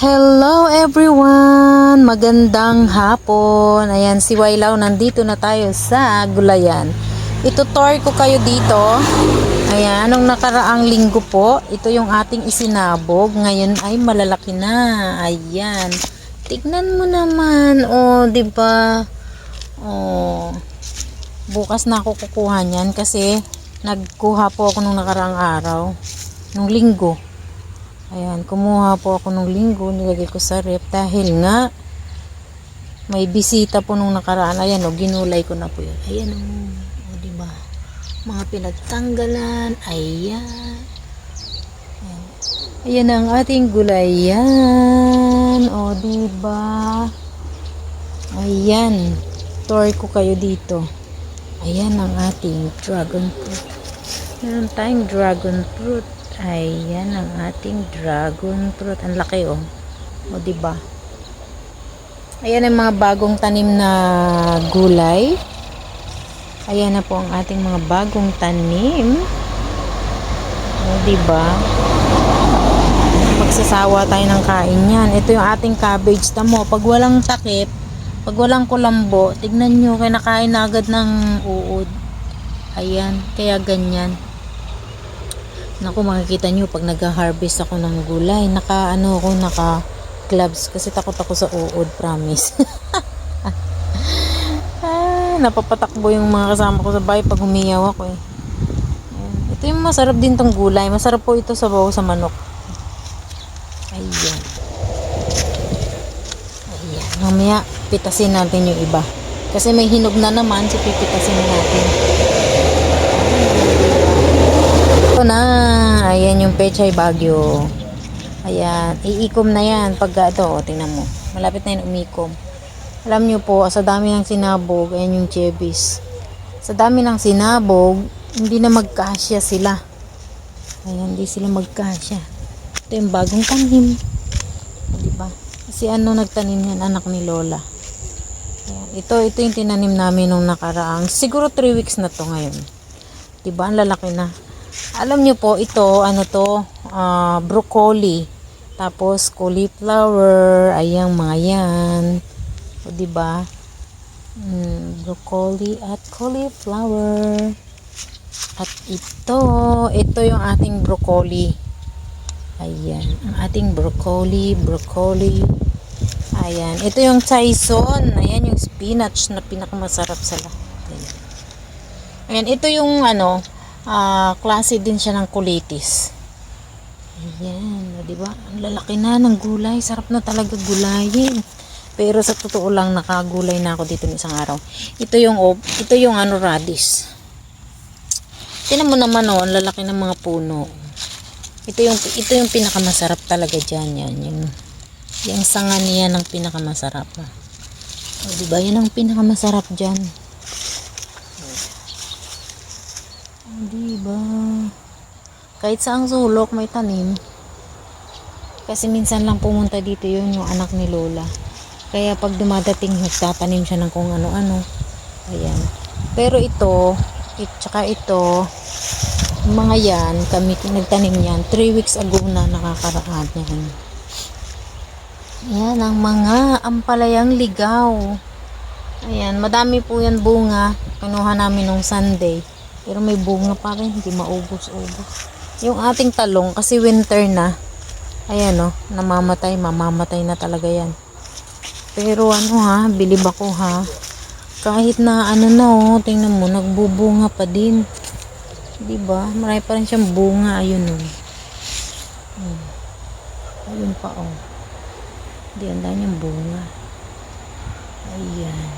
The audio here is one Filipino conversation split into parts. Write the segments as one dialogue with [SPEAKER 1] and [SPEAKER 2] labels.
[SPEAKER 1] Hello everyone! Magandang hapon. Ayan, si Wailaw, nandito na tayo sa gulayan. Itutour ko kayo dito. Ayan, nung nakaraang linggo po, ito yung ating isinabog. Ngayon ay malalaki na. Ayan. Tignan mo naman. Oh, 'di ba? Oh. Bukas na ako kukuha niyan kasi nagkuha po ako nung nakaraang araw. Nung linggo. Ayan, kumuha po ako nung linggo, nilagay ko sa rep dahil nga may bisita po nung nakaraan. Ayan o, ginulay ko na po yun. Ayan o, diba? Mga pinagtanggalan. Ayan. Ayan ang ating gulayan. O, diba? Ayan. Tour ko kayo dito. Ayan ang ating dragon fruit. Meron tayong dragon fruit. Ayan ang ating dragon fruit. Ang laki oh. O diba? Ayan ang mga bagong tanim na gulay. Ayan na po ang ating mga bagong tanim. O diba? Magsasawa tayo ng kain yan. Ito yung ating cabbage. Tamo, pag walang takip, pag walang kulambo, tignan nyo, kinakain na agad ng uod. Ayan, kaya ganyan. Naku, makikita nyo pag nag-harvest ako ng gulay, naka gloves kasi takot ako sa uod, promise. Napapatakbo yung mga kasama ko sa bahay pag humiyaw ako eh. Ito yung masarap din tong gulay, masarap po ito sa bawo sa manok. Ayan. Ayan, mamaya pitasin natin yung iba kasi may hinog na naman, so pipitasin natin. Ito na, ayan yung pechay bagyo. Ayan, iikom na yan pag ito, tingnan mo, malapit na yan umikom. Alam nyo po, sa dami ng sinabog, ayan yung chebis, sa dami ng sinabog, hindi na magkasya sila. Ayan, hindi sila magkasya. Ito yung bagong tanim, diba? Kasi nagtanim yan, anak ni Lola. Ayan, ito yung tinanim namin nung nakaraang, siguro 3 weeks na to ngayon, diba? Ang lalaki na. Alam nyo po, ito, broccoli. Tapos, cauliflower. Ayan, mga yan. O, diba? Broccoli at cauliflower. At ito yung ating broccoli. Ayan, ang ating broccoli. Ayan, ito yung saison. Ayan, yung spinach na pinakamasarap sa lahat. Ayan, ito yung klase din siya ng kulitis. Ayan, di ba? Ang lalaki na ng gulay. Sarap na talaga gulayin. Pero sa totoo lang, nakagulay na ako dito ng isang araw. Ito yung radish. Tingnan mo naman ang lalaki ng mga puno. Ito yung pinakamasarap talaga diyan, yan. Yung sanga niya ng pinakamasarap. O, di ba? Yan ang pinakamasarap diyan. Diba? Kahit saang sulok may tanim. Kasi minsan lang pumunta dito yung anak ni Lola. Kaya pag dumadating, nagtatanim siya ng kung ano-ano. Ayan. Pero ito, mga yan, kami nagtanim yan. 3 weeks ago na nakakaraan yan. Ayan, ang mga ampalayang ligaw. Ayan, madami po yan bunga. Kinuha namin nung Sunday. Pero may bunga pa rin, hindi maubos-ubos. Yung ating talong, kasi winter na, ayan mamamatay na talaga yan. Pero bilib ako kahit na tingnan mo, nagbubunga pa din. Diba? Marami pa rin siyang bunga, ayun ayun pa Hindi, ang dami niyang bunga. Ayan.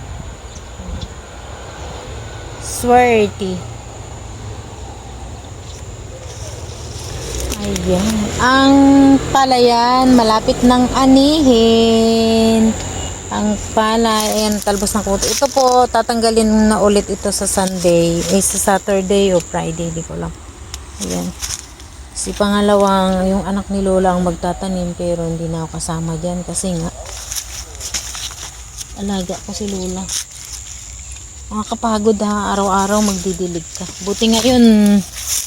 [SPEAKER 1] Swerte. Ayan. Ang palayan, malapit ng anihin. Ang palay, ayan, talbos ng kuto. Ito po, tatanggalin na ulit ito sa Sunday. Sa Saturday o Friday, di ko lang. Ayan. Si pangalawang, yung anak ni Lola ang magtatanim, pero hindi na ako kasama dyan. Kasi nga, alaga ko si Lola. Makakapagod araw-araw magdidilig ka. Buti ngayon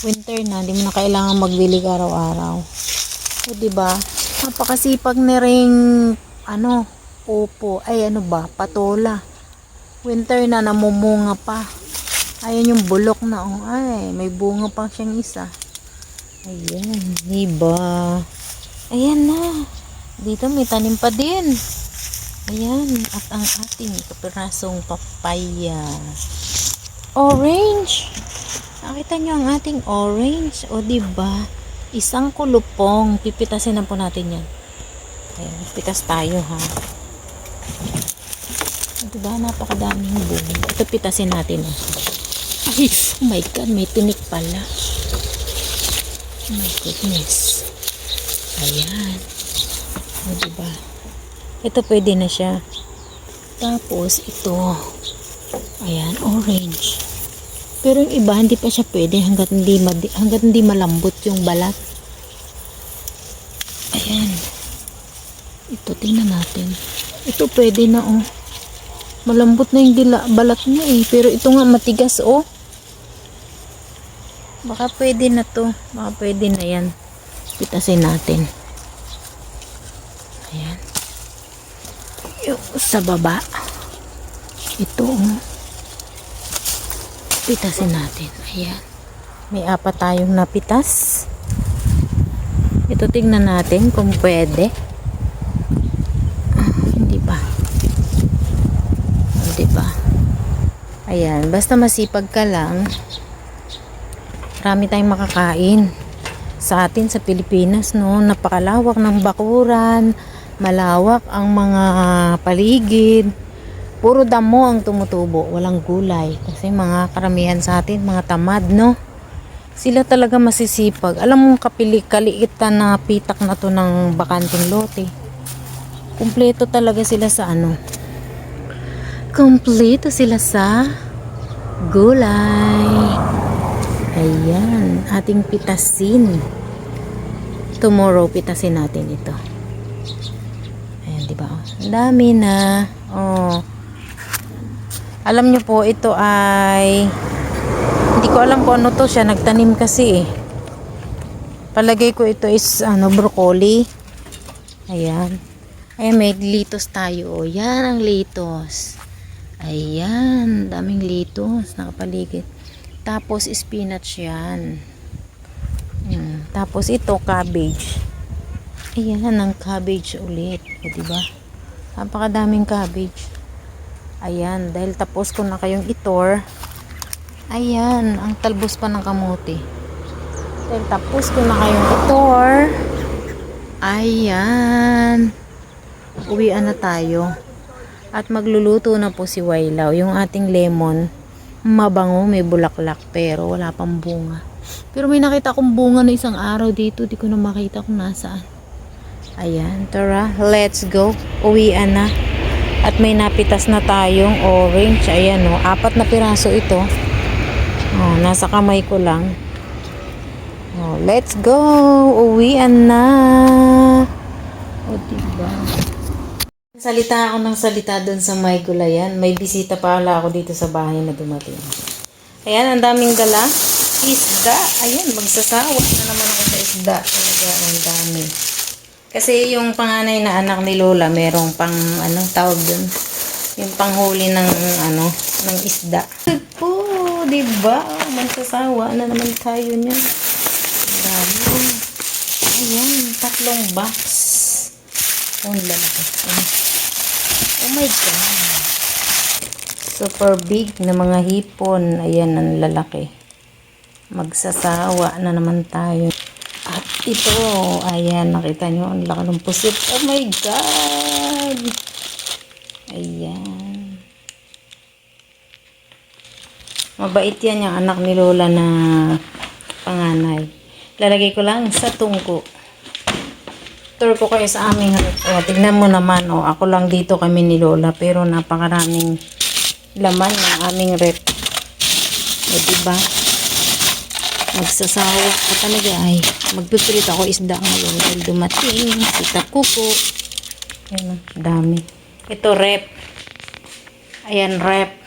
[SPEAKER 1] winter na, hindi mo na kailangan magdilig araw-araw. O diba? Napakasipag ni ring, upo. Ay, patola. Winter na, namumunga pa. Ayan yung bulok na, oh. Ay, may bunga pa siyang isa. Ayan, diba? Ayan na. Dito may tanim pa din. Ayan, at ang ating kapirasong papaya. Orange. Nakita nyo ang ating orange. O, diba? Isang kulupong. Pipitasin na po natin yan. Ayan, pitas tayo, ha. Diba? Napakadaming bunga. Ito, pitasin natin, oh. Ay, oh my God, may tinik pala. Oh my goodness. Ayan. O, diba? Ito pwede na siya. Tapos, ito. Ayan, orange. Pero yung iba, hindi pa siya pwede hanggat hindi malambot yung balat. Ayan. Ito, tingnan natin. Ito pwede na, oh. Malambot na yung balat niya, eh. Pero ito nga, matigas, oh. Baka pwede na to. Baka pwede na yan. Pitasin natin. Ayan. Yung sa baba. Ito, oh. Pitasin natin. Ayan. May 4 tayong napitas. Ito, tingnan natin kung pwede. Hindi ba? Hindi ba? Ayan. Basta masipag ka lang. Marami tayong makakain sa atin sa Pilipinas, no? Napakalawak ng bakuran, malawak ang mga paligid, puro damo ang tumutubo, walang gulay kasi mga karamihan sa atin mga tamad, no? Sila talaga masisipag. Alam mo, kaliitan na pitak na to ng bakanting lote, kumpleto talaga sila sa kumpleto sila sa gulay. Ayan, ating pitasin. Tomorrow, pitasin natin ito. Ayan, diba? Ang dami na. Oh. Alam nyo po, ito ay hindi ko alam kung ano to siya. Nagtanim kasi, eh. Palagay ko ito is broccoli. Ayan. Ayan, may litos tayo. Oh. Yan ang litos. Ayan, daming litos. Nakapaligid. Tapos spinach yan. Tapos ito cabbage. Ayan ang cabbage ulit, o diba? Napakadaming cabbage. Ayan, dahil tapos ko na kayong itor. Ayan, ang talbos pa ng kamote. Dahil tapos ko na kayong itor. Ayan. Uwian na tayo. At magluluto na po si Wailaw. Yung ating lemon mabango, may bulaklak pero wala pang bunga. Pero may nakita akong bunga na isang araw dito, di ko na makita kung nasaan. Ayan, tara, let's go. Uwian na. At may napitas na tayong orange. Ayan, 4 na piraso ito. Nasa kamay ko lang. Let's go. Uwian na. O, diba? Salita ako ng salita doon sa may gulayan. May bisita pala ako dito sa bahay na dumating. Ayan, ang daming dala. Isda. Ayan, magsasawa na naman ako sa isda. Talaga, ang dami. Kasi yung panganay na anak ni Lola, merong pang, tawag doon? Yung panghuli ng, ng isda. Po, diba? Magsasawa na naman tayo niya. Ang dami. Ayan, 3 box. Oh, lalaki. Oh my God. Super big na mga hipon. Ayan, ang lalaki. Magsasawa na naman tayo. At ito, ayan, nakita nyo, ang laki ng pusit. Oh my God. Ayan. Mabait yan yung anak ni Lola na panganay. Lalagay ko lang sa tungko. Tour ko kayo sa aming tignan mo naman, ako lang dito kami ni Lola, pero napakaraming laman ng aming rep. Diba? Magsasawa ko talaga ay magpipilit ako isda ngayon dahil dumating si Takuko. Ayan, dami. Ito rep. Ayan rep.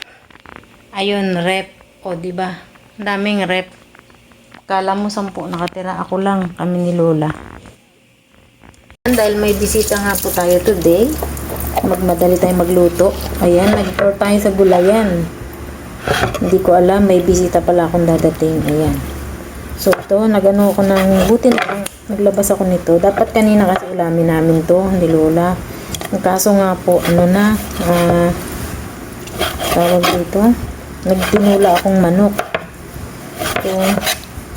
[SPEAKER 1] Ayun rep. O diba? Daming rep. Kala mo 10 nakatira, ako lang, kami ni Lola. Dahil may bisita nga po tayo today, magmadali tayo magluto. Ayan, nag-tour tayo sa gulayan. Hindi ko alam, may bisita pala akong dadating. Ayan. So ito, nagano ako ng buti na lang, naglabas ako nito. Dapat kanina kasi ulamin namin to, hindi lola. Ang kaso nga po, tawag dito, nagtinula akong manok. So,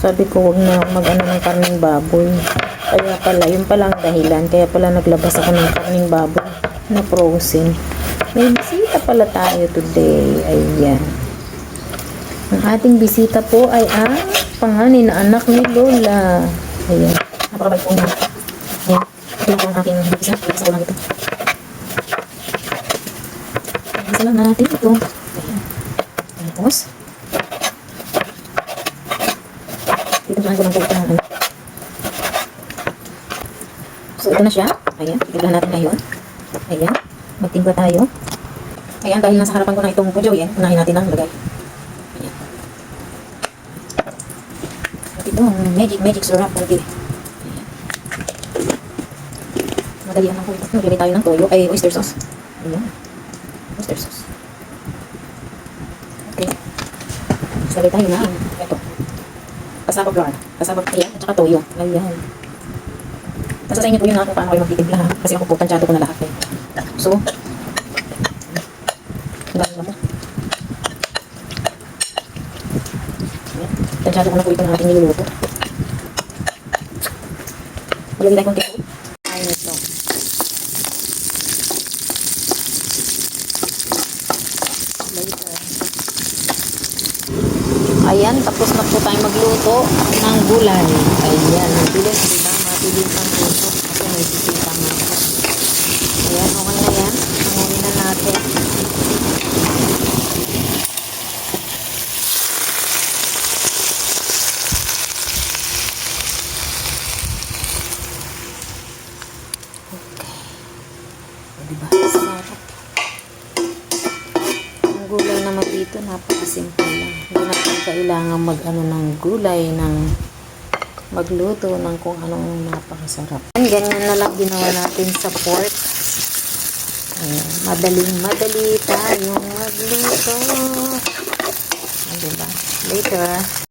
[SPEAKER 1] sabi ko, wag na mag-ano ng karning baboy. Kaya pala, yun pala ang dahilan. Kaya pala naglabas ako ng karning baboy na frozen. May bisita pala tayo today. Ayan. Ang ating bisita po ay ang panganay na anak ni Lola. Ayan. Napakabait po niya. Ayan. Ito lang po ang aking bisa. Bisa ko lang ito. Bisa lang natin ito. Ayan. Tapos, dito lang ko lang po ito ng ano. So, ito na siya. Ayan. Tignan natin ngayon. Ayan. Magtingga tayo. Ayan. Dahil nasa harapan ko na itong pujo, yan. Unahin natin ang lagay. Ayan. At ito, magic syrup. Ayan. Madali lang po ito. Maglagay tayo ng toyo. Ay, oyster sauce. Ayan. Oyster sauce. Okay. Lagay tayo na. Ito. Cassava flour. Cassava, ayan. At saka toyo. Ayan. Nasa sa inyo po yun kung paano kayo magtitimpla ha. Kasi ako po, tansyado ko na lahat eh. So, hanggang mo. Tansyado ko na po ito ng ating niluluto. Ilagay tayo konti po. Ayun ito. Ayan, tapos na po tayo magluto ng gulay. Ayan, ang bilis, diba? Mabilis ang luto kasi may bisita nga po. Ayan, okay na yan. Hangunin na natin. Okay. O, diba? Sarap. Ang gulay naman dito, napakasimple lang. Hindi natin kailangan mag-ano ng gulay, ng magluto ng kung anong napakasarap. Ganyan na lang ginawa natin sa pork. Ayan, madali tayong magluto. Diba? Later.